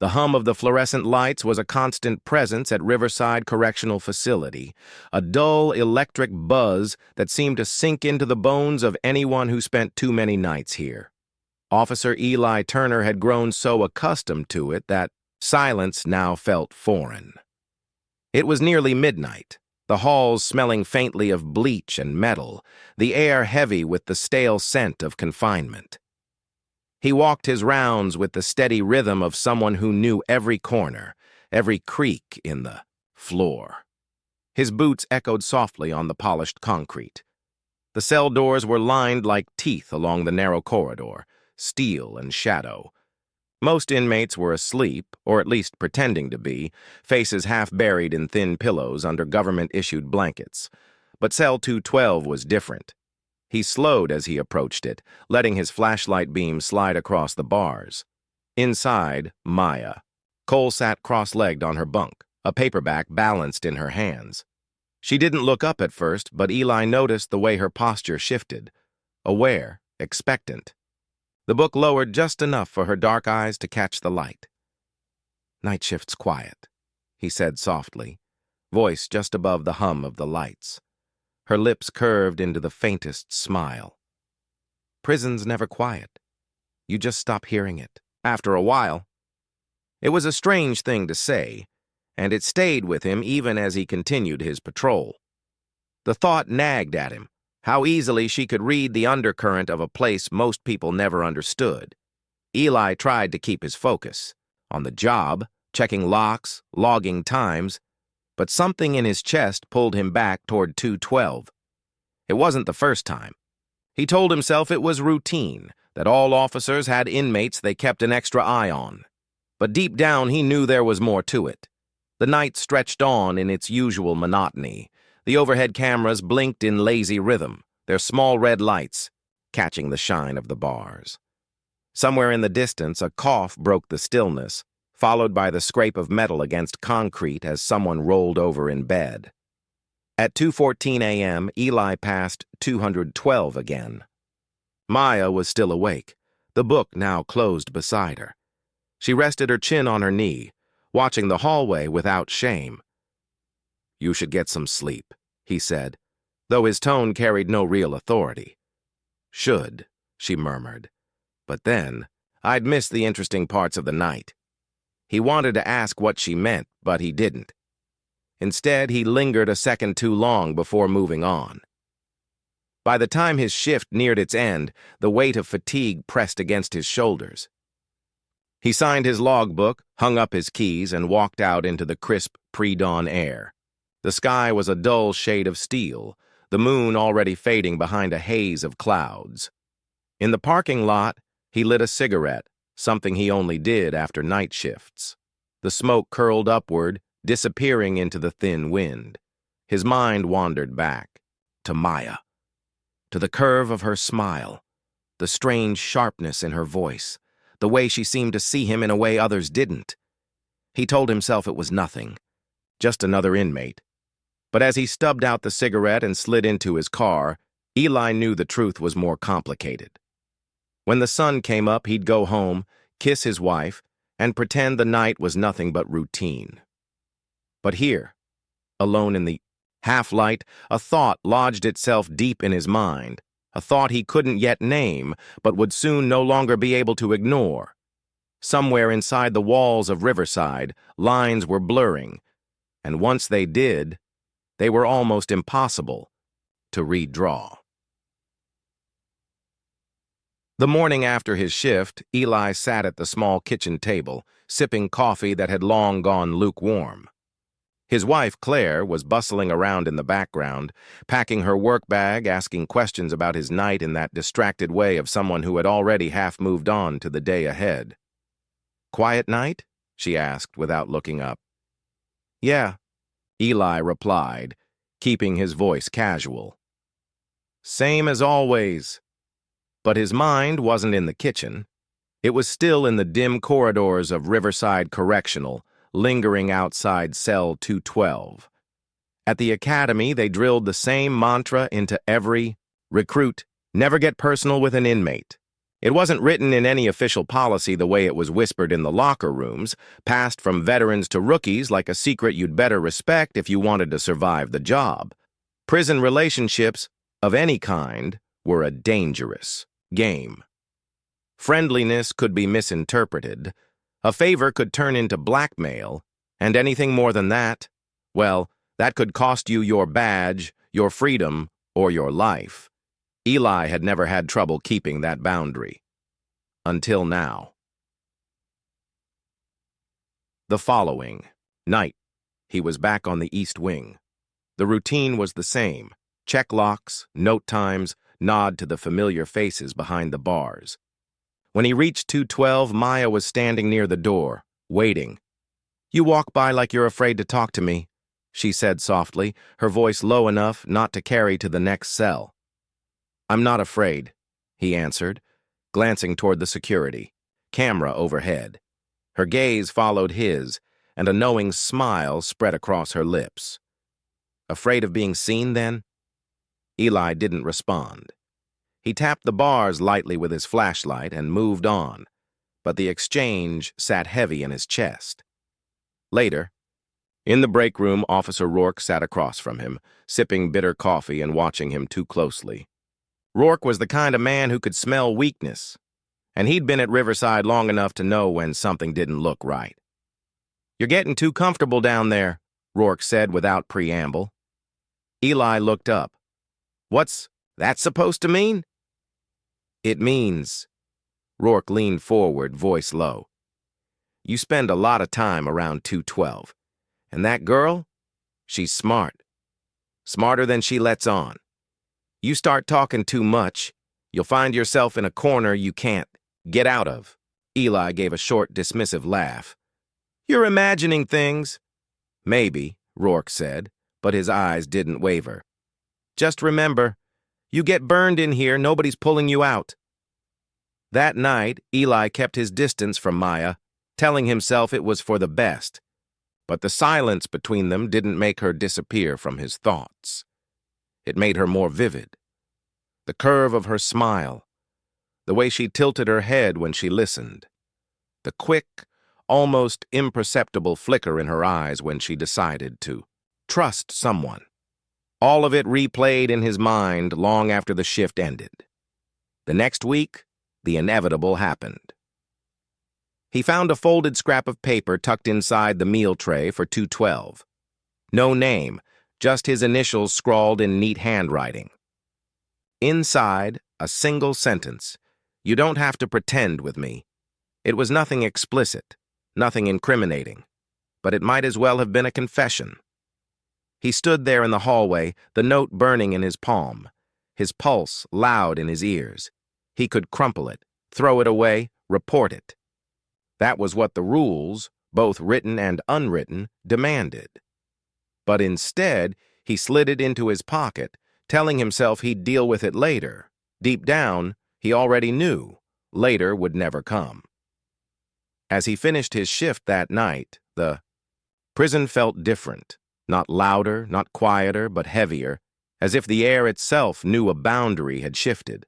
The hum of the fluorescent lights was a constant presence at Riverside Correctional Facility, a dull electric buzz that seemed to sink into the bones of anyone who spent too many nights here. Officer Eli Turner had grown so accustomed to it that silence now felt foreign. It was nearly midnight, the halls smelling faintly of bleach and metal, the air heavy with the stale scent of confinement. He walked his rounds with the steady rhythm of someone who knew every corner, every creak in the floor. His boots echoed softly on the polished concrete. The cell doors were lined like teeth along the narrow corridor, steel and shadow. Most inmates were asleep, or at least pretending to be, faces half buried in thin pillows under government-issued blankets. But cell 212 was different. He slowed as he approached it, letting his flashlight beam slide across the bars. Inside, Maya. Cole sat cross-legged on her bunk, a paperback balanced in her hands. She didn't look up at first, but Eli noticed the way her posture shifted. Aware, expectant. The book lowered just enough for her dark eyes to catch the light. "Night shift's quiet," he said softly, voice just above the hum of the lights. Her lips curved into the faintest smile. "Prison's never quiet. You just stop hearing it, after a while." It was a strange thing to say, and it stayed with him even as he continued his patrol. The thought nagged at him, how easily she could read the undercurrent of a place most people never understood. Eli tried to keep his focus, on the job, checking locks, logging times, but something in his chest pulled him back toward 212. It wasn't the first time. He told himself it was routine, that all officers had inmates they kept an extra eye on. But deep down he knew there was more to it. The night stretched on in its usual monotony. The overhead cameras blinked in lazy rhythm, their small red lights catching the shine of the bars. Somewhere in the distance, a cough broke the stillness, followed by the scrape of metal against concrete as someone rolled over in bed. At 2:14 a.m., Eli passed 212 again. Maya was still awake, the book now closed beside her. She rested her chin on her knee, watching the hallway without shame. "You should get some sleep," he said, though his tone carried no real authority. "Should," she murmured. But then, I'd missed the interesting parts of the night. He wanted to ask what she meant, but he didn't. Instead, he lingered a second too long before moving on. By the time his shift neared its end, the weight of fatigue pressed against his shoulders. He signed his logbook, hung up his keys, and walked out into the crisp, pre-dawn air. The sky was a dull shade of steel, the moon already fading behind a haze of clouds. In the parking lot, he lit a cigarette, something he only did after night shifts. The smoke curled upward, disappearing into the thin wind. His mind wandered back, to Maya, to the curve of her smile, the strange sharpness in her voice, the way she seemed to see him in a way others didn't. He told himself it was nothing, just another inmate. But as he stubbed out the cigarette and slid into his car, Eli knew the truth was more complicated. When the sun came up, he'd go home, kiss his wife, and pretend the night was nothing but routine. But here, alone in the half-light, a thought lodged itself deep in his mind, a thought he couldn't yet name, but would soon no longer be able to ignore. Somewhere inside the walls of Riverside, lines were blurring, and once they did, they were almost impossible to redraw. The morning after his shift, Eli sat at the small kitchen table, sipping coffee that had long gone lukewarm. His wife, Claire, was bustling around in the background, packing her work bag, asking questions about his night in that distracted way of someone who had already half moved on to the day ahead. "Quiet night?" she asked without looking up. "Yeah," Eli replied, keeping his voice casual. "Same as always." But his mind wasn't in the kitchen. It was still in the dim corridors of Riverside Correctional, lingering outside cell 212. At the academy, they drilled the same mantra into every recruit: never get personal with an inmate. It wasn't written in any official policy the way it was whispered in the locker rooms, passed from veterans to rookies like a secret you'd better respect if you wanted to survive the job. Prison relationships, of any kind, were a dangerous game. Friendliness could be misinterpreted, a favor could turn into blackmail, and anything more than that, well, that could cost you your badge, your freedom, or your life. Eli had never had trouble keeping that boundary. Until now. The following night, he was back on the East Wing. The routine was the same. Check locks, note times, nod to the familiar faces behind the bars. When he reached 212, Maya was standing near the door, waiting. "You walk by like you're afraid to talk to me," she said softly, her voice low enough not to carry to the next cell. "I'm not afraid," he answered, glancing toward the security, camera overhead. Her gaze followed his, and a knowing smile spread across her lips. "Afraid of being seen, then?" Eli didn't respond. He tapped the bars lightly with his flashlight and moved on, but the exchange sat heavy in his chest. Later, in the break room, Officer Rourke sat across from him, sipping bitter coffee and watching him too closely. Rourke was the kind of man who could smell weakness, and he'd been at Riverside long enough to know when something didn't look right. "You're getting too comfortable down there," Rourke said without preamble. Eli looked up. "What's that supposed to mean?" "It means," Rourke leaned forward, voice low, "you spend a lot of time around 212. And that girl? She's smart. Smarter than she lets on. You start talking too much, you'll find yourself in a corner you can't get out of." Eli gave a short, dismissive laugh. "You're imagining things." "Maybe," Rourke said, but his eyes didn't waver. "Just remember, you get burned in here, nobody's pulling you out." That night, Eli kept his distance from Maya, telling himself it was for the best. But the silence between them didn't make her disappear from his thoughts. It made her more vivid. The curve of her smile, the way she tilted her head when she listened, the quick, almost imperceptible flicker in her eyes when she decided to trust someone. All of it replayed in his mind long after the shift ended. The next week, the inevitable happened. He found a folded scrap of paper tucked inside the meal tray for 212. No name, just his initials scrawled in neat handwriting. Inside, a single sentence: "You don't have to pretend with me." It was nothing explicit, nothing incriminating, but it might as well have been a confession. He stood there in the hallway, the note burning in his palm, his pulse loud in his ears. He could crumple it, throw it away, report it. That was what the rules, both written and unwritten, demanded. But instead, he slid it into his pocket, telling himself he'd deal with it later. Deep down, he already knew later would never come. As he finished his shift that night, the prison felt different. Not louder, not quieter, but heavier, as if the air itself knew a boundary had shifted.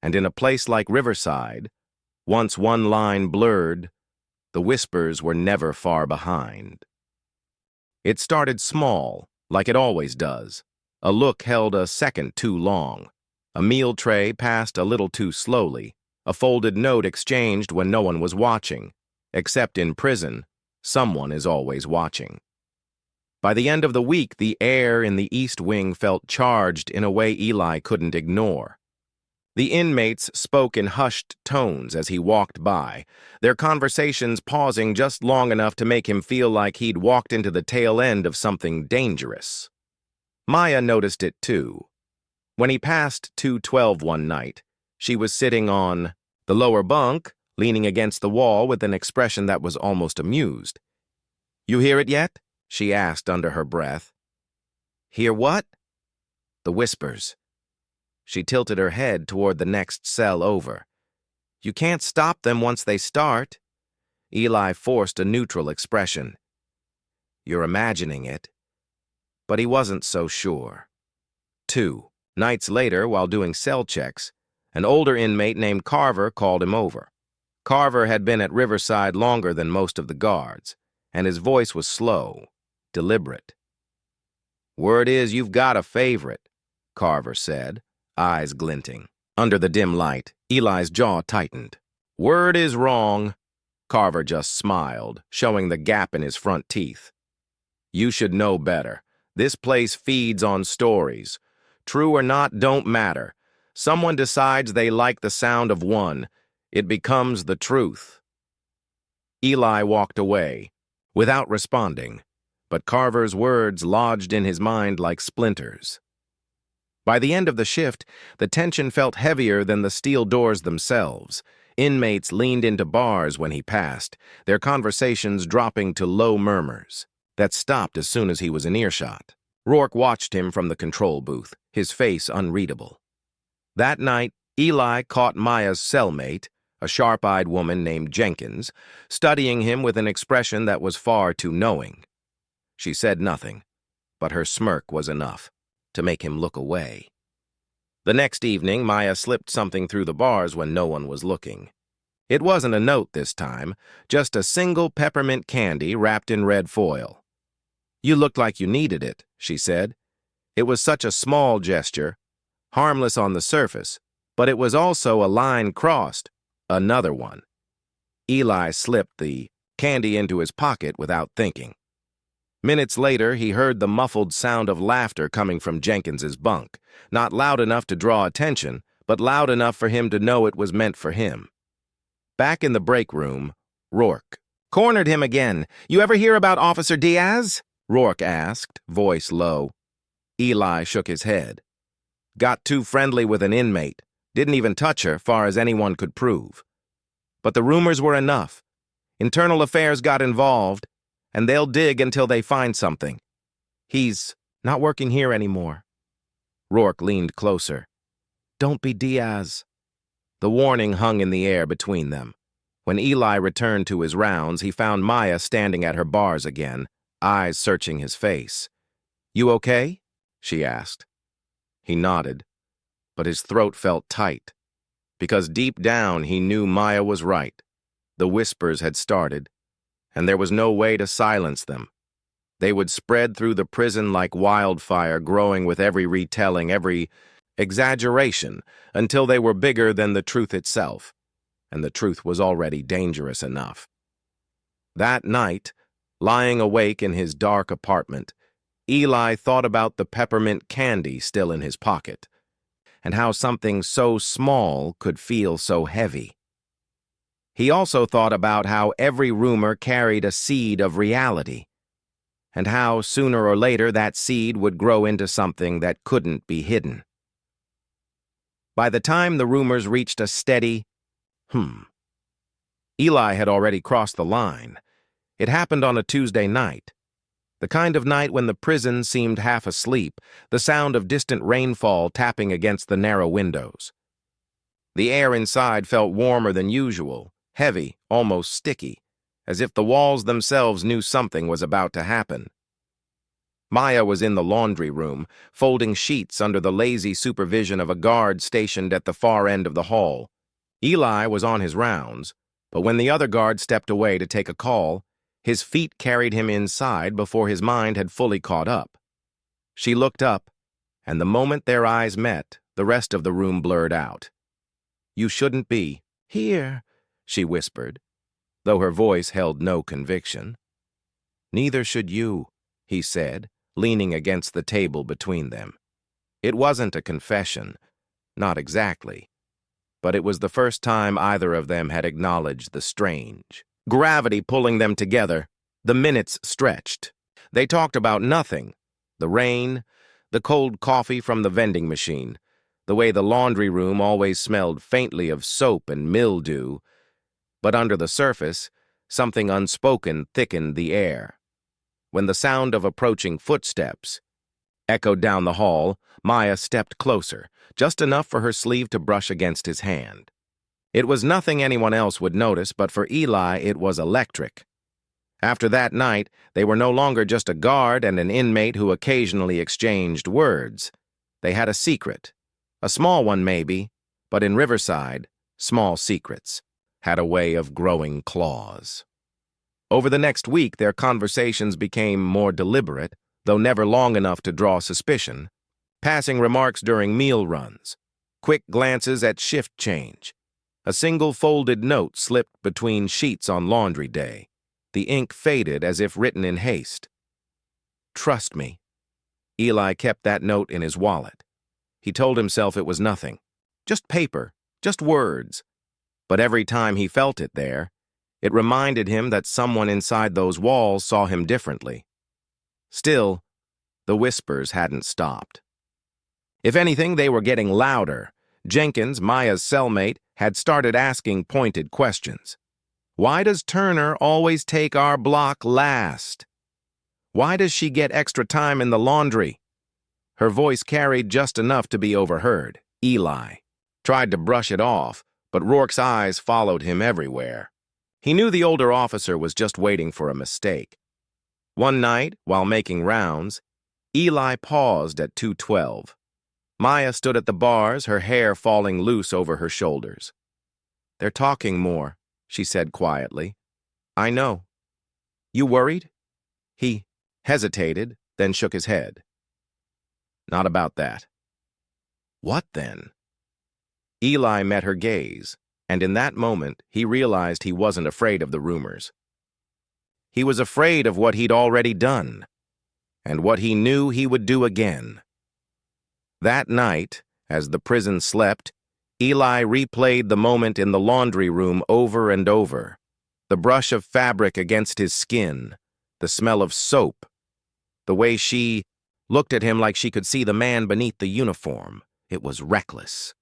And in a place like Riverside, once one line blurred, the whispers were never far behind. It started small, like it always does. A look held a second too long. A meal tray passed a little too slowly. A folded note exchanged when no one was watching. Except in prison, someone is always watching. By the end of the week, the air in the East Wing felt charged in a way Eli couldn't ignore. The inmates spoke in hushed tones as he walked by, their conversations pausing just long enough to make him feel like he'd walked into the tail end of something dangerous. Maya noticed it too. When he passed 212 one night, she was sitting on the lower bunk, leaning against the wall with an expression that was almost amused. "You hear it yet?" she asked under her breath. "Hear what?" "The whispers." She tilted her head toward the next cell over. "You can't stop them once they start." Eli forced a neutral expression. "You're imagining it." But he wasn't so sure. 2 nights later, while doing cell checks, An older inmate named Carver called him over. Carver had been at Riverside longer than most of the guards, and his voice was slow, deliberate. "Word is you've got a favorite," Carver said, eyes glinting. Under the dim light, Eli's jaw tightened. "Word is wrong." Carver just smiled, showing the gap in his front teeth. "You should know better. This place feeds on stories. True or not don't matter. Someone decides they like the sound of one. It becomes the truth." Eli walked away, without responding, but Carver's words lodged in his mind like splinters. By the end of the shift, the tension felt heavier than the steel doors themselves. Inmates leaned into bars when he passed, their conversations dropping to low murmurs that stopped as soon as he was in earshot. Rourke watched him from the control booth, his face unreadable. That night, Eli caught Maya's cellmate, a sharp-eyed woman named Jenkins, studying him with an expression that was far too knowing. She said nothing, but her smirk was enough to make him look away. The next evening, Maya slipped something through the bars when no one was looking. It wasn't a note this time, just a single peppermint candy wrapped in red foil. "You looked like you needed it," she said. It was such a small gesture, harmless on the surface, but it was also a line crossed, another one. Eli slipped the candy into his pocket without thinking. Minutes later, he heard the muffled sound of laughter coming from Jenkins's bunk, not loud enough to draw attention, but loud enough for him to know it was meant for him. Back in the break room, Rourke cornered him again. "You ever hear about Officer Diaz?" Rourke asked, voice low. Eli shook his head. "Got too friendly with an inmate. Didn't even touch her, far as anyone could prove. But the rumors were enough. Internal Affairs got involved, and they'll dig until they find something. He's not working here anymore." Rourke leaned closer. "Don't be Diaz." The warning hung in the air between them. When Eli returned to his rounds, he found Maya standing at her bars again, eyes searching his face. "You okay?" she asked. He nodded, but his throat felt tight, because deep down he knew Maya was right. The whispers had started, and there was no way to silence them. They would spread through the prison like wildfire, growing with every retelling, every exaggeration, until they were bigger than the truth itself, and the truth was already dangerous enough. That night, lying awake in his dark apartment, Eli thought about the peppermint candy still in his pocket, and how something so small could feel so heavy. He also thought about how every rumor carried a seed of reality, and how sooner or later that seed would grow into something that couldn't be hidden. By the time the rumors reached a steady, Eli had already crossed the line. It happened on a Tuesday night, the kind of night when the prison seemed half asleep, the sound of distant rainfall tapping against the narrow windows. The air inside felt warmer than usual, heavy, almost sticky, as if the walls themselves knew something was about to happen. Maya was in the laundry room, folding sheets under the lazy supervision of a guard stationed at the far end of the hall. Eli was on his rounds, but when the other guard stepped away to take a call, his feet carried him inside before his mind had fully caught up. She looked up, and the moment their eyes met, the rest of the room blurred out. "You shouldn't be here," she whispered, though her voice held no conviction. "Neither should you," he said, leaning against the table between them. It wasn't a confession, not exactly, but it was the first time either of them had acknowledged the strange. Gravity pulling them together, the minutes stretched. They talked about nothing: the rain, the cold coffee from the vending machine, the way the laundry room always smelled faintly of soap and mildew, but under the surface, something unspoken thickened the air. When the sound of approaching footsteps echoed down the hall, Maya stepped closer, just enough for her sleeve to brush against his hand. It was nothing anyone else would notice, but for Eli it was electric. After that night, they were no longer just a guard and an inmate who occasionally exchanged words. They had a secret, a small one maybe, But in Riverside, small secrets had a way of growing claws. Over the next week, their conversations became more deliberate, though never long enough to draw suspicion, passing remarks during meal runs, quick glances at shift change. A single folded note slipped between sheets on laundry day. The ink faded as if written in haste. "Trust me." Eli kept that note in his wallet. He told himself it was nothing. Just paper, just words. But every time he felt it there, it reminded him that someone inside those walls saw him differently. Still, the whispers hadn't stopped. If anything, they were getting louder. Jenkins, Maya's cellmate, had started asking pointed questions. Why does Turner always take our block last? Why does she get extra time in the laundry? Her voice carried just enough to be overheard. Eli tried to brush it off, but Rourke's eyes followed him everywhere. He knew the older officer was just waiting for a mistake. One night, while making rounds, Eli paused at 212. Maya stood at the bars, her hair falling loose over her shoulders. "They're talking more," she said quietly. "I know. You worried?" He hesitated, then shook his head. "Not about that." "What then?" Eli met her gaze, and in that moment he realized he wasn't afraid of the rumors. He was afraid of what he'd already done, and what he knew he would do again. That night, as the prison slept, Eli replayed the moment in the laundry room over and over. The brush of fabric against his skin, the smell of soap, the way she looked at him like she could see the man beneath the uniform. It was reckless.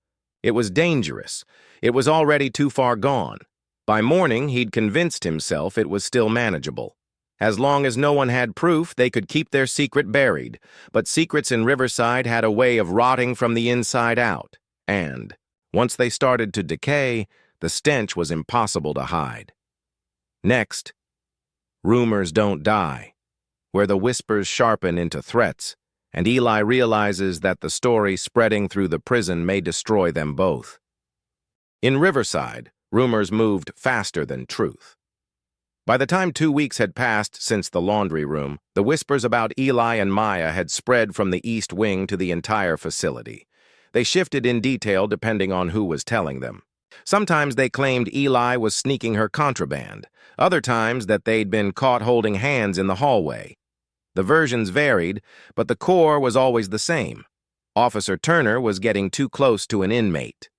It was dangerous. It was already too far gone. By morning, he'd convinced himself it was still manageable. As long as no one had proof, they could keep their secret buried. But secrets in Riverside had a way of rotting from the inside out. And, once they started to decay, the stench was impossible to hide. Next, rumors don't die, where the whispers sharpen into threats, and Eli realizes that the story spreading through the prison may destroy them both. In Riverside, rumors moved faster than truth. By the time 2 weeks had passed since the laundry room, the whispers about Eli and Maya had spread from the East Wing to the entire facility. They shifted in detail depending on who was telling them. Sometimes they claimed Eli was sneaking her contraband, other times that they'd been caught holding hands in the hallway. The versions varied, but the core was always the same. Officer Turner was getting too close to an inmate.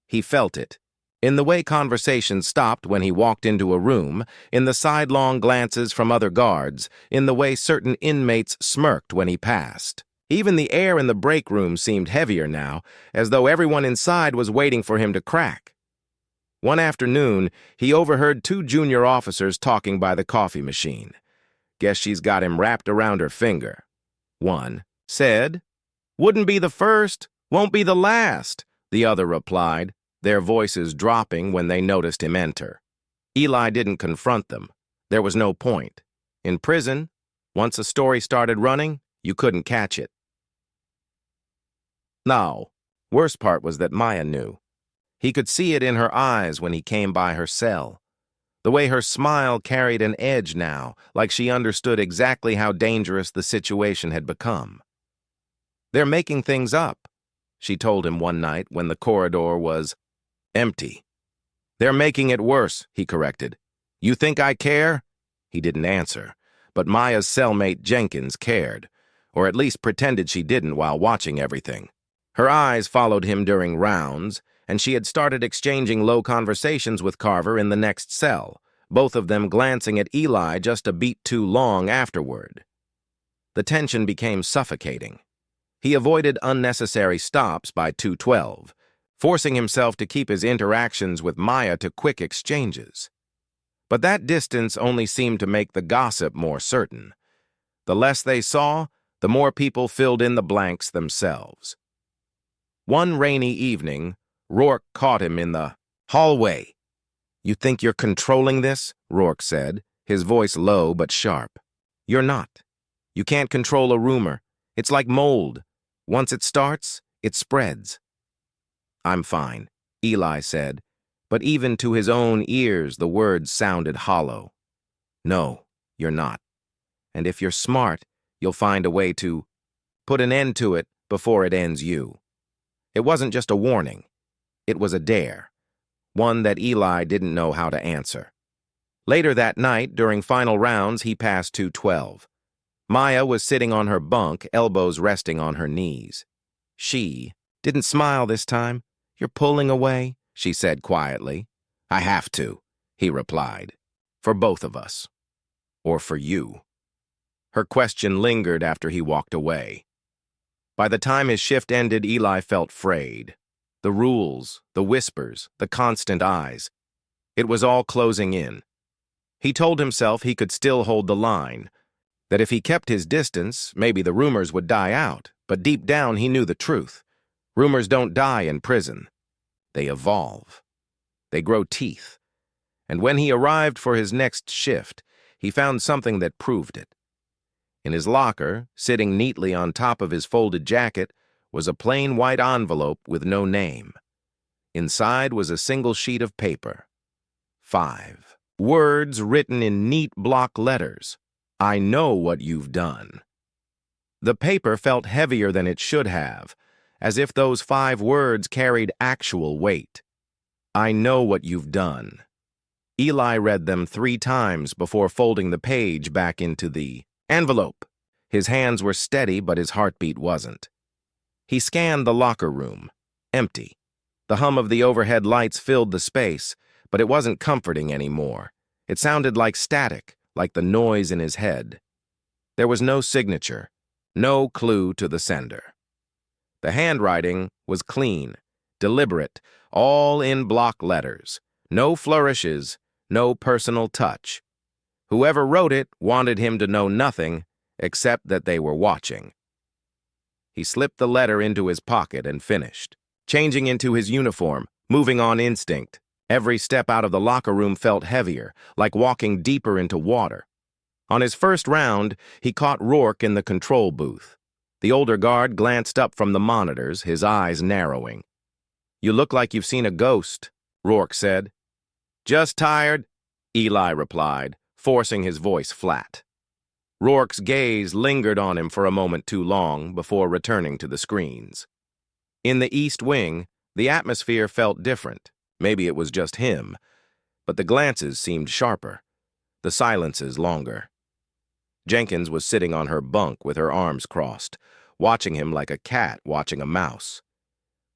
He felt it, in the way conversations stopped when he walked into a room, in the sidelong glances from other guards, in the way certain inmates smirked when he passed. Even the air in the break room seemed heavier now, as though everyone inside was waiting for him to crack. One afternoon, he overheard 2 junior officers talking by the coffee machine. "Guess she's got him wrapped around her finger." One said, "Wouldn't be the first, won't be the last," the other replied, their voices dropping when they noticed him enter. Eli didn't confront them. There was no point. In prison, once a story started running, you couldn't catch it. No, worst part was that Maya knew. He could see it in her eyes when he came by her cell. The way her smile carried an edge now, like she understood exactly how dangerous the situation had become. "They're making things up," she told him one night when the corridor was empty. "They're making it worse," he corrected. "You think I care?" He didn't answer, but Maya's cellmate Jenkins cared, or at least pretended she didn't while watching everything. Her eyes followed him during rounds, and she had started exchanging low conversations with Carver in the next cell, both of them glancing at Eli just a beat too long afterward. The tension became suffocating. He avoided unnecessary stops by 212, forcing himself to keep his interactions with Maya to quick exchanges. But that distance only seemed to make the gossip more certain. The less they saw, the more people filled in the blanks themselves. One rainy evening, Rourke caught him in the hallway. "You think you're controlling this?" Rourke said, his voice low but sharp. "You're not. You can't control a rumor. It's like mold. Once it starts, it spreads." "I'm fine." Eli said, but even to his own ears the words sounded hollow. No, you're not. And if you're smart, you'll find a way to put an end to it before it ends you. It wasn't just a warning. It was a dare, one that Eli didn't know how to answer. Later that night, during final rounds, he passed 212. Maya was sitting on her bunk, elbows resting on her knees. She didn't smile this time. You're pulling away, she said quietly. I have to, he replied. For both of us. Or for you. Her question lingered after he walked away. By the time his shift ended, Eli felt frayed. The rules, the whispers, the constant eyes. It was all closing in. He told himself he could still hold the line, that if he kept his distance, maybe the rumors would die out, but deep down he knew the truth. Rumors don't die in prison. They evolve. They grow teeth. And when he arrived for his next shift, he found something that proved it. In his locker, sitting neatly on top of his folded jacket, was a plain white envelope with no name. Inside was a single sheet of paper. 5 words written in neat block letters. I know what you've done. The paper felt heavier than it should have, as if those 5 words carried actual weight. I know what you've done. Eli read them 3 times before folding the page back into the envelope. His hands were steady, but his heartbeat wasn't. He scanned the locker room. Empty. The hum of the overhead lights filled the space, but it wasn't comforting anymore. It sounded like static, like the noise in his head. There was no signature, no clue to the sender. The handwriting was clean, deliberate, all in block letters. No flourishes, no personal touch. Whoever wrote it wanted him to know nothing except that they were watching. He slipped the letter into his pocket and finished, changing into his uniform, moving on instinct. Every step out of the locker room felt heavier, like walking deeper into water. On his first round, he caught Rourke in the control booth. The older guard glanced up from the monitors, his eyes narrowing. You look like you've seen a ghost, Rourke said. Just tired, Eli replied, forcing his voice flat. Rourke's gaze lingered on him for a moment too long before returning to the screens. In the East Wing, the atmosphere felt different. Maybe it was just him, but the glances seemed sharper, the silences longer. Jenkins was sitting on her bunk with her arms crossed, watching him like a cat watching a mouse.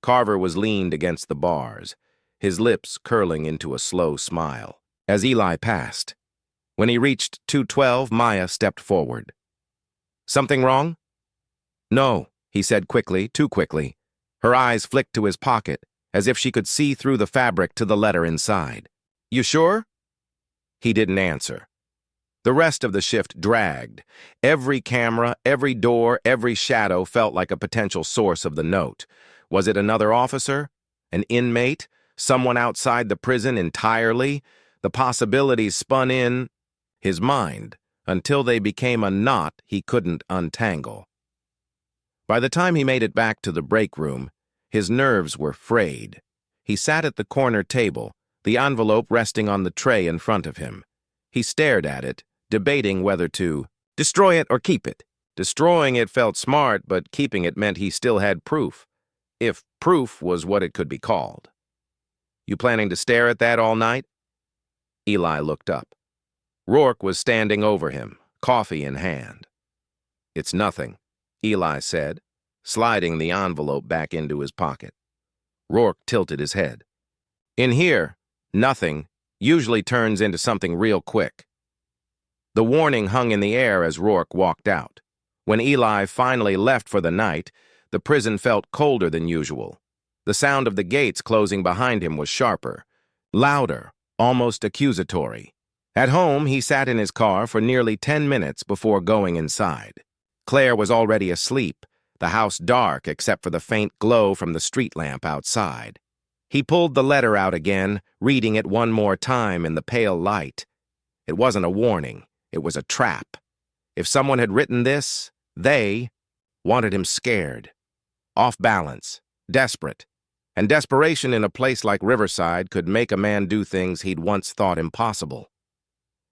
Carver was leaned against the bars, his lips curling into a slow smile, as Eli passed. When he reached 212, Maya stepped forward. Something wrong? No, he said quickly, too quickly. Her eyes flicked to his pocket, as if she could see through the fabric to the letter inside. You sure? He didn't answer. The rest of the shift dragged. Every camera, every door, every shadow felt like a potential source of the note. Was it another officer? An inmate? Someone outside the prison entirely? The possibilities spun in his mind until they became a knot he couldn't untangle. By the time he made it back to the break room, his nerves were frayed. He sat at the corner table, the envelope resting on the tray in front of him. He stared at it, debating whether to destroy it or keep it. Destroying it felt smart, but keeping it meant he still had proof, if proof was what it could be called. You planning to stare at that all night? Eli looked up. Rourke was standing over him, coffee in hand. It's nothing, Eli said, sliding the envelope back into his pocket. Rourke tilted his head. In here, nothing usually turns into something real quick. The warning hung in the air as Rourke walked out. When Eli finally left for the night, the prison felt colder than usual. The sound of the gates closing behind him was sharper, louder, almost accusatory. At home, he sat in his car for nearly 10 minutes before going inside. Claire was already asleep, the house dark except for the faint glow from the street lamp outside. He pulled the letter out again, reading it one more time in the pale light. It wasn't a warning. It was a trap. If someone had written this, they wanted him scared, off balance, desperate, And desperation in a place like Riverside could make a man do things he'd once thought impossible.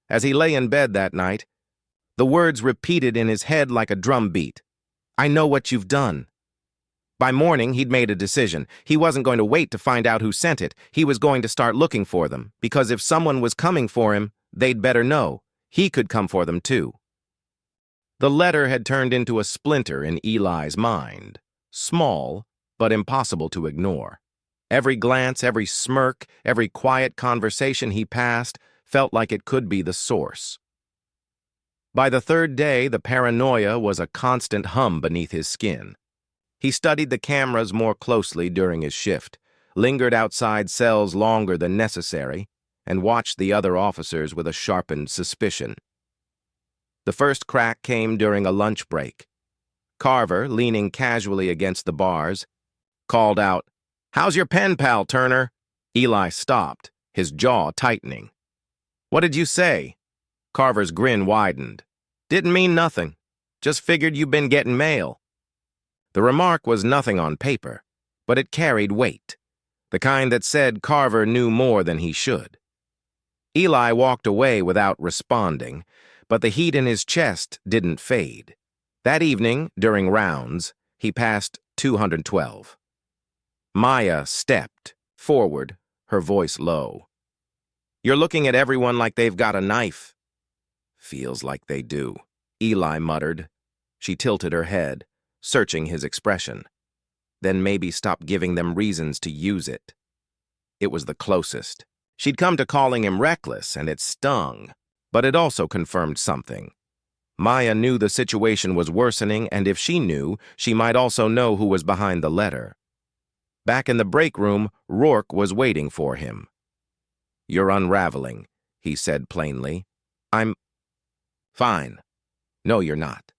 As he lay in bed that night, the words repeated in his head like a drum beat. "I know what you've done." By morning, he'd made a decision. He wasn't going to wait to find out who sent it. He was going to start looking for them, because if someone was coming for him, they'd better know. He could come for them too. The letter had turned into a splinter in Eli's mind. Small, but impossible to ignore. Every glance, every smirk, every quiet conversation he passed felt like it could be the source. By the third day, the paranoia was a constant hum beneath his skin. He studied the cameras more closely during his shift, lingered outside cells longer than necessary, and watched the other officers with a sharpened suspicion. The first crack came during a lunch break. Carver, leaning casually against the bars, called out, "How's your pen pal, Turner?" Eli stopped, his jaw tightening. "What did you say?" Carver's grin widened. "Didn't mean nothing. Just figured you've been getting mail." The remark was nothing on paper, but it carried weight, the kind that said Carver knew more than he should. Eli walked away without responding, but the heat in his chest didn't fade. That evening, during rounds, he passed 212. Maya stepped forward, her voice low. "You're looking at everyone like they've got a knife." "Feels like they do," Eli muttered. She tilted her head, searching his expression. Then maybe stop giving them reasons to use it. It was the closest. She'd come to calling him reckless, and it stung, but it also confirmed something. Maya knew the situation was worsening, and if she knew, she might also know who was behind the letter. Back in the break room, Rourke was waiting for him. "You're unraveling," he said plainly. "I'm fine." "No, you're not.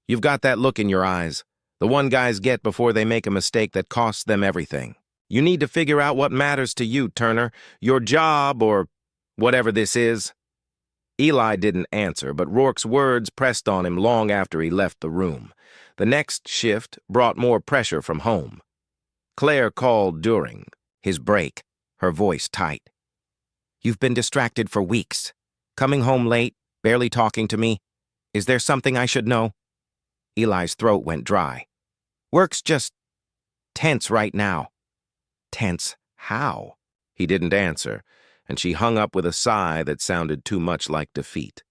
You've got that look in your eyes, the one guys get before they make a mistake that costs them everything. You need to figure out what matters to you, Turner, your job or whatever this is." Eli didn't answer, but Rourke's words pressed on him long after he left the room. The next shift brought more pressure from home. Claire called during his break, her voice tight. "You've been distracted for weeks. Coming home late, barely talking to me. Is there something I should know?" Eli's throat went dry. "Work's just tense right now." "Tense? How?" He didn't answer, and she hung up with a sigh that sounded too much like defeat.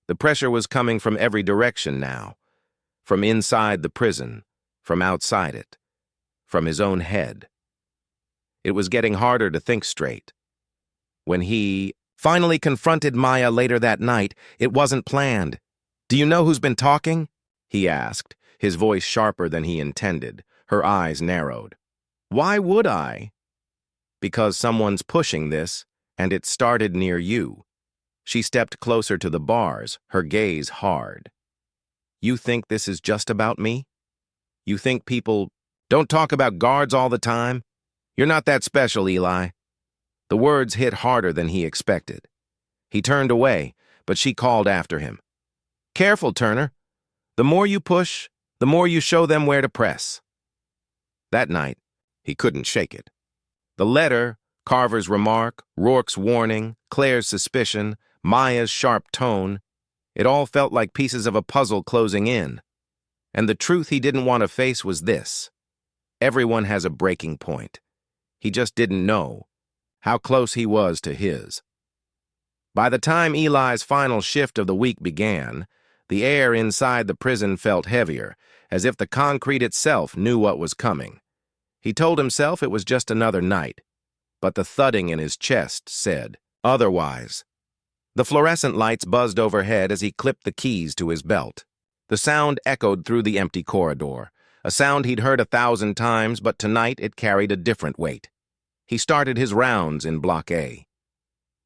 The pressure was coming from every direction now, from inside the prison, from outside it, from his own head. It was getting harder to think straight. When he finally confronted Maya later that night, it wasn't planned. "Do you know who's been talking?" he asked, his voice sharper than he intended, her eyes narrowed. "Why would I?" "Because someone's pushing this, and it started near you." She stepped closer to the bars, her gaze hard. "You think this is just about me? You think people don't talk about guards all the time? You're not that special, Eli." The words hit harder than he expected. He turned away, but she called after him. "Careful, Turner. The more you push, the more you show them where to press." That night, he couldn't shake it. The letter, Carver's remark, Rourke's warning, Claire's suspicion, Maya's sharp tone, it all felt like pieces of a puzzle closing in. And the truth he didn't want to face was this: everyone has a breaking point. He just didn't know how close he was to his. By the time Eli's final shift of the week began, the air inside the prison felt heavier, as if the concrete itself knew what was coming. He told himself it was just another night, but the thudding in his chest said otherwise. The fluorescent lights buzzed overhead as he clipped the keys to his belt. The sound echoed through the empty corridor, a sound he'd heard 1,000 times, but tonight it carried a different weight. He started his rounds in Block A.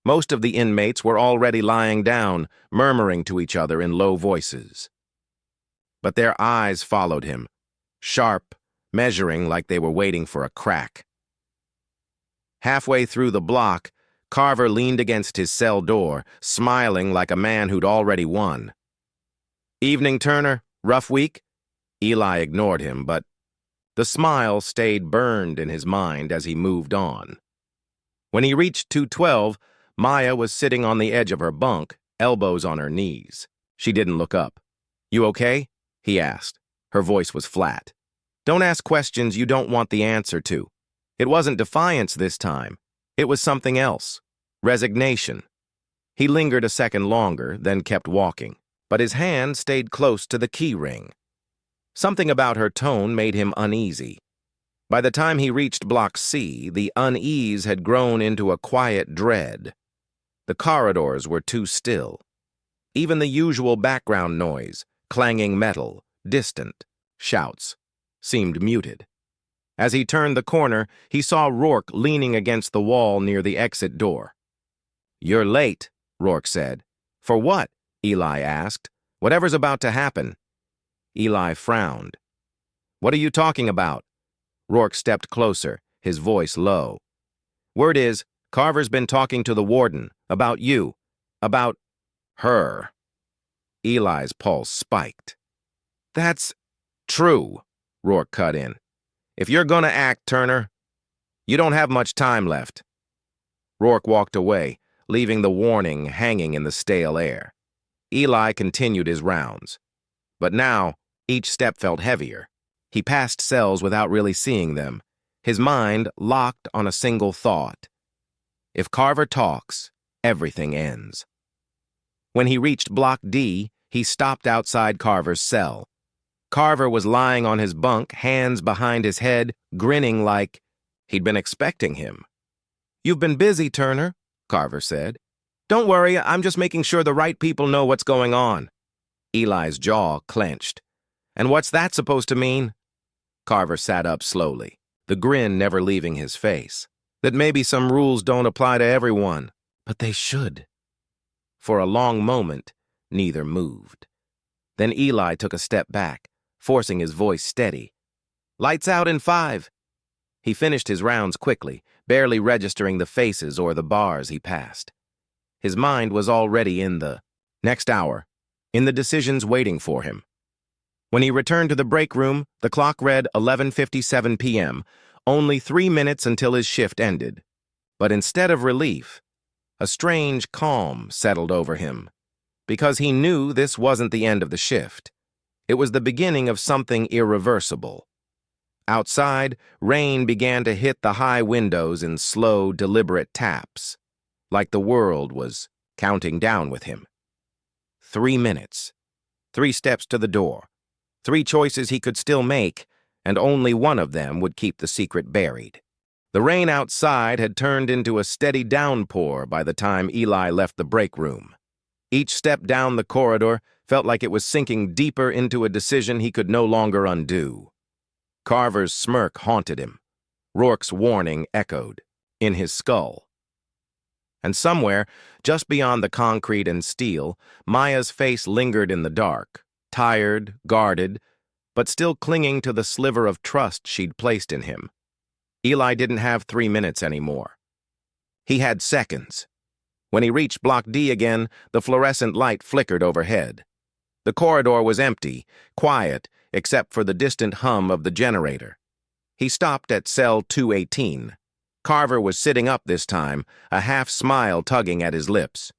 Most of the inmates were already lying down, murmuring to each other in low voices. But their eyes followed him, sharp, measuring like they were waiting for a crack. Halfway through the block, Carver leaned against his cell door, smiling like a man who'd already won. "Evening, Turner. Rough week?" Eli ignored him, but The smile stayed burned in his mind as he moved on. When he reached 212, Maya was sitting on the edge of her bunk, elbows on her knees. She didn't look up. "You okay?" he asked. Her voice was flat. "Don't ask questions you don't want the answer to." It wasn't defiance this time. It was something else. Resignation. He lingered a second longer, then kept walking, but his hand stayed close to the key ring. Something about her tone made him uneasy. By the time he reached Block C, the unease had grown into a quiet dread. The corridors were too still. Even the usual background noise, clanging metal, distant, shouts, seemed muted. As he turned the corner, he saw Rourke leaning against the wall near the exit door. "You're late," Rourke said. "For what?" Eli asked. "Whatever's about to happen." Eli frowned. "What are you talking about?" Rourke stepped closer, his voice low. "Word is, Carver's been talking to the warden, about you, about her." Eli's pulse spiked. "That's true," Rourke cut in. "If you're gonna act, Turner, you don't have much time left." Rourke walked away, leaving the warning hanging in the stale air. Eli continued his rounds. But now, each step felt heavier. He passed cells without really seeing them, his mind locked on a single thought. If Carver talks, everything ends. When he reached Block D, he stopped outside Carver's cell. Carver was lying on his bunk, hands behind his head, grinning like he'd been expecting him. "You've been busy, Turner," Carver said. "Don't worry, I'm just making sure the right people know what's going on." Eli's jaw clenched. "And what's that supposed to mean?" Carver sat up slowly, the grin never leaving his face. "That maybe some rules don't apply to everyone, but they should." For a long moment, neither moved. Then Eli took a step back, forcing his voice steady. "Lights out in 5. He finished his rounds quickly, barely registering the faces or the bars he passed. His mind was already in the next hour, in the decisions waiting for him. When he returned to the break room, the clock read 11:57 p.m., only 3 minutes until his shift ended. But instead of relief, a strange calm settled over him, because he knew this wasn't the end of the shift. It was the beginning of something irreversible. Outside, rain began to hit the high windows in slow, deliberate taps, like the world was counting down with him. 3 minutes. 3 steps to the door. 3 choices he could still make, and only one of them would keep the secret buried. The rain outside had turned into a steady downpour by the time Eli left the break room. Each step down the corridor felt like it was sinking deeper into a decision he could no longer undo. Carver's smirk haunted him. Rourke's warning echoed in his skull. And somewhere, just beyond the concrete and steel, Maya's face lingered in the dark, tired, guarded, but still clinging to the sliver of trust she'd placed in him. Eli didn't have 3 minutes anymore. He had seconds. When he reached Block D again, the fluorescent light flickered overhead. The corridor was empty, quiet, except for the distant hum of the generator. He stopped at cell 218. Carver was sitting up this time, a half-smile tugging at his lips.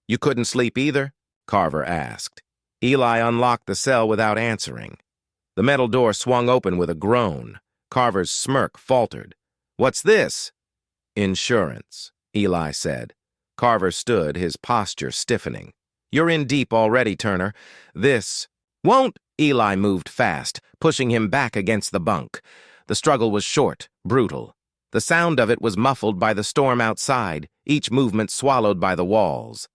"You couldn't sleep either?" Carver asked. Eli unlocked the cell without answering. The metal door swung open with a groan. Carver's smirk faltered. "What's this?" "Insurance," Eli said. Carver stood, his posture stiffening. "You're in deep already, Turner. This won't." Eli moved fast, pushing him back against the bunk. The struggle was short, brutal. The sound of it was muffled by the storm outside, each movement swallowed by the walls.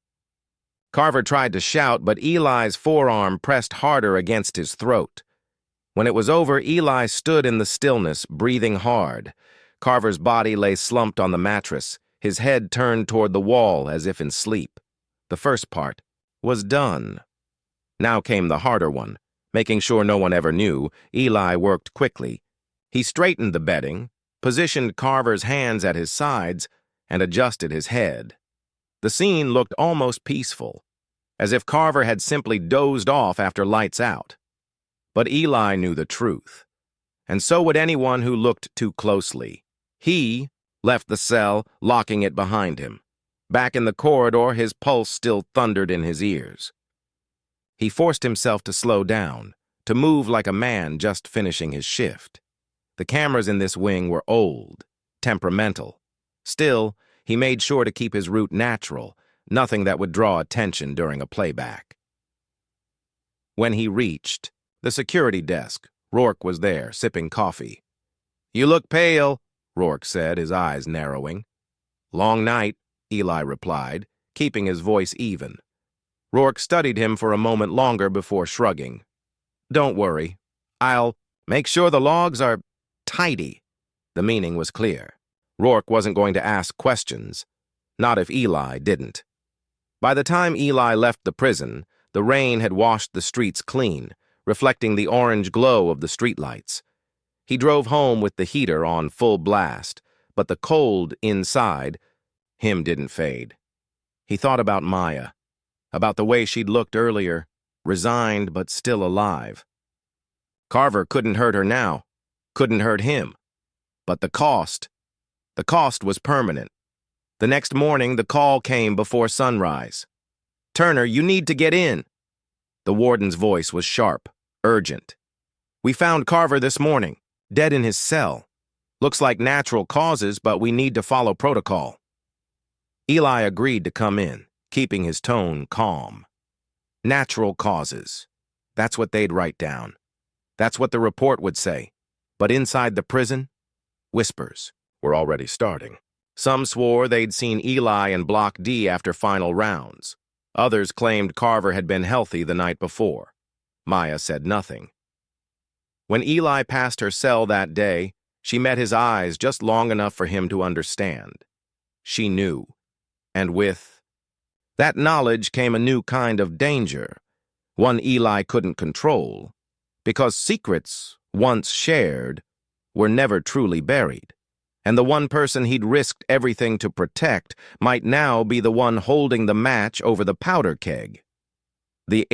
Carver tried to shout, but Eli's forearm pressed harder against his throat. When it was over, Eli stood in the stillness, breathing hard. Carver's body lay slumped on the mattress, his head turned toward the wall as if in sleep. The first part was done. Now came the harder one. Making sure no one ever knew, Eli worked quickly. He straightened the bedding, positioned Carver's hands at his sides, and adjusted his head. The scene looked almost peaceful, as if Carver had simply dozed off after lights out. But Eli knew the truth, and so would anyone who looked too closely. He left the cell, locking it behind him. Back in the corridor, his pulse still thundered in his ears. He forced himself to slow down, to move like a man just finishing his shift. The cameras in this wing were old, temperamental. Still, he made sure to keep his route natural, nothing that would draw attention during a playback. When he reached the security desk, Rourke was there, sipping coffee. "You look pale," Rourke said, his eyes narrowing. "Long night," Eli replied, keeping his voice even. Rourke studied him for a moment longer before shrugging. "Don't worry. I'll make sure the logs are tidy." The meaning was clear. Rourke wasn't going to ask questions, not if Eli didn't. By the time Eli left the prison, the rain had washed the streets clean, reflecting the orange glow of the streetlights. He drove home with the heater on full blast, but the cold inside him didn't fade. He thought about Maya, about the way she'd looked earlier, resigned but still alive. Carver couldn't hurt her now, couldn't hurt him. But the cost was permanent. The next morning, the call came before sunrise. "Turner, you need to get in." The warden's voice was sharp, urgent. "We found Carver this morning, dead in his cell. Looks like natural causes, but we need to follow protocol." Eli agreed to come in, keeping his tone calm. Natural causes. That's what they'd write down. That's what the report would say. But inside the prison, whispers were already starting. Some swore they'd seen Eli in Block D after final rounds. Others claimed Carver had been healthy the night before. Maya said nothing. When Eli passed her cell that day, she met his eyes just long enough for him to understand. She knew. And with that knowledge came a new kind of danger, one Eli couldn't control, because secrets, once shared, were never truly buried, and the one person he'd risked everything to protect might now be the one holding the match over the powder keg. The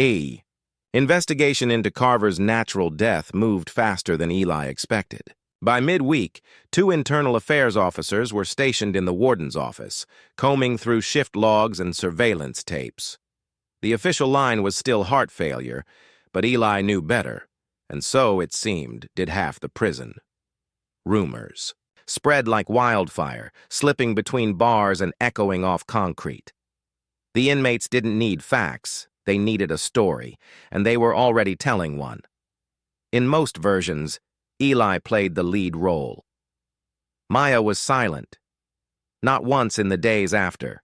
investigation into Carver's natural death moved faster than Eli expected. By midweek, 2 internal affairs officers were stationed in the warden's office, combing through shift logs and surveillance tapes. The official line was still heart failure, but Eli knew better, and so, it seemed, did half the prison. Rumors spread like wildfire, slipping between bars and echoing off concrete. The inmates didn't need facts, they needed a story, and they were already telling one. In most versions, Eli played the lead role. Maya was silent. Not once in the days after.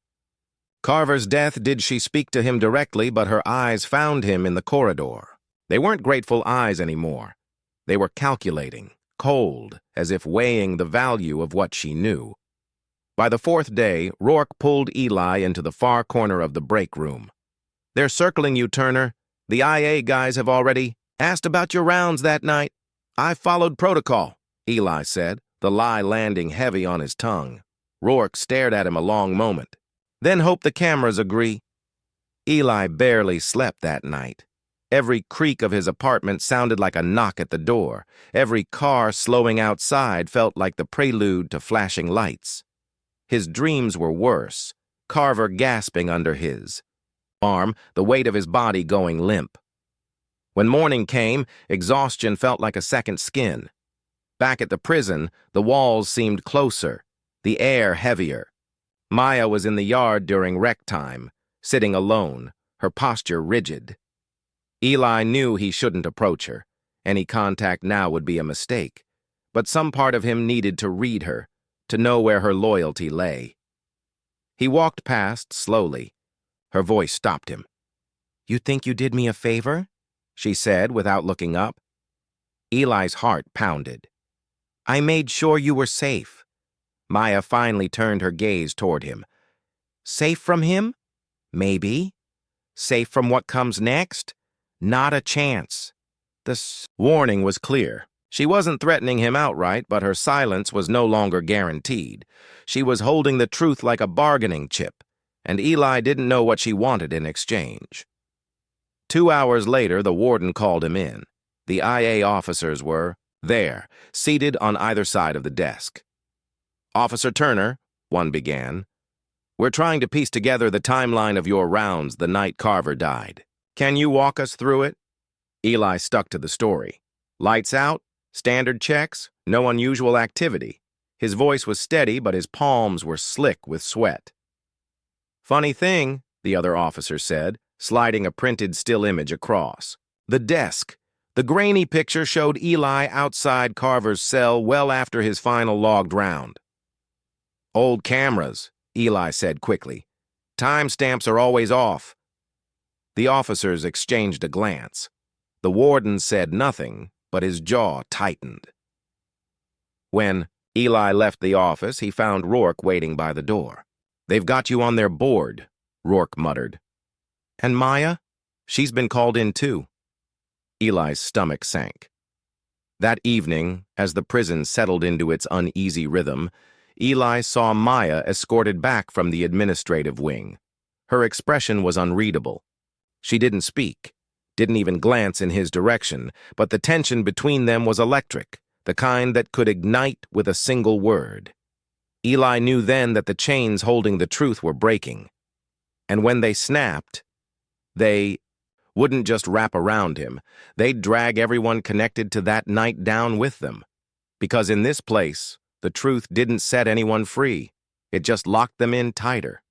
Carver's death did she speak to him directly, but her eyes found him in the corridor. They weren't grateful eyes anymore. They were calculating, cold, as if weighing the value of what she knew. By the 4th day, Rourke pulled Eli into the far corner of the break room. "They're circling you, Turner. The IA guys have already asked about your rounds that night." "I followed protocol," Eli said, the lie landing heavy on his tongue. Rourke stared at him a long moment. "Then hope the cameras agree." Eli barely slept that night. Every creak of his apartment sounded like a knock at the door. Every car slowing outside felt like the prelude to flashing lights. His dreams were worse, Carver gasping under his arm, the weight of his body going limp. When morning came, exhaustion felt like a second skin. Back at the prison, the walls seemed closer, the air heavier. Maya was in the yard during rec time, sitting alone, her posture rigid. Eli knew he shouldn't approach her. Any contact now would be a mistake. But some part of him needed to read her, to know where her loyalty lay. He walked past slowly. Her voice stopped him. "You think you did me a favor?" she said without looking up. Eli's heart pounded. "I made sure you were safe." Maya finally turned her gaze toward him. "Safe from him? Maybe. Safe from what comes next? Not a chance." The warning was clear. She wasn't threatening him outright, but her silence was no longer guaranteed. She was holding the truth like a bargaining chip, and Eli didn't know what she wanted in exchange. 2 hours later, the warden called him in. The IA officers were There, seated on either side of the desk. "Officer Turner," one began, "we're trying to piece together the timeline of your rounds the night Carver died. Can you walk us through it?" Eli stuck to the story. "Lights out, standard checks, no unusual activity." His voice was steady, but his palms were slick with sweat. "Funny thing," the other officer said, sliding a printed still image across. The desk. The grainy picture showed Eli outside Carver's cell well after his final logged round. "Old cameras," Eli said quickly. "Timestamps are always off." The officers exchanged a glance. The warden said nothing, but his jaw tightened. When Eli left the office, he found Rourke waiting by the door. "They've got you on their board," Rourke muttered. "And Maya? She's been called in too." Eli's stomach sank. That evening, as the prison settled into its uneasy rhythm, Eli saw Maya escorted back from the administrative wing. Her expression was unreadable. She didn't speak, didn't even glance in his direction, but the tension between them was electric, the kind that could ignite with a single word. Eli knew then that the chains holding the truth were breaking. And when they snapped, they wouldn't just wrap around him. They'd drag everyone connected to that night down with them. Because in this place, the truth didn't set anyone free. It just locked them in tighter.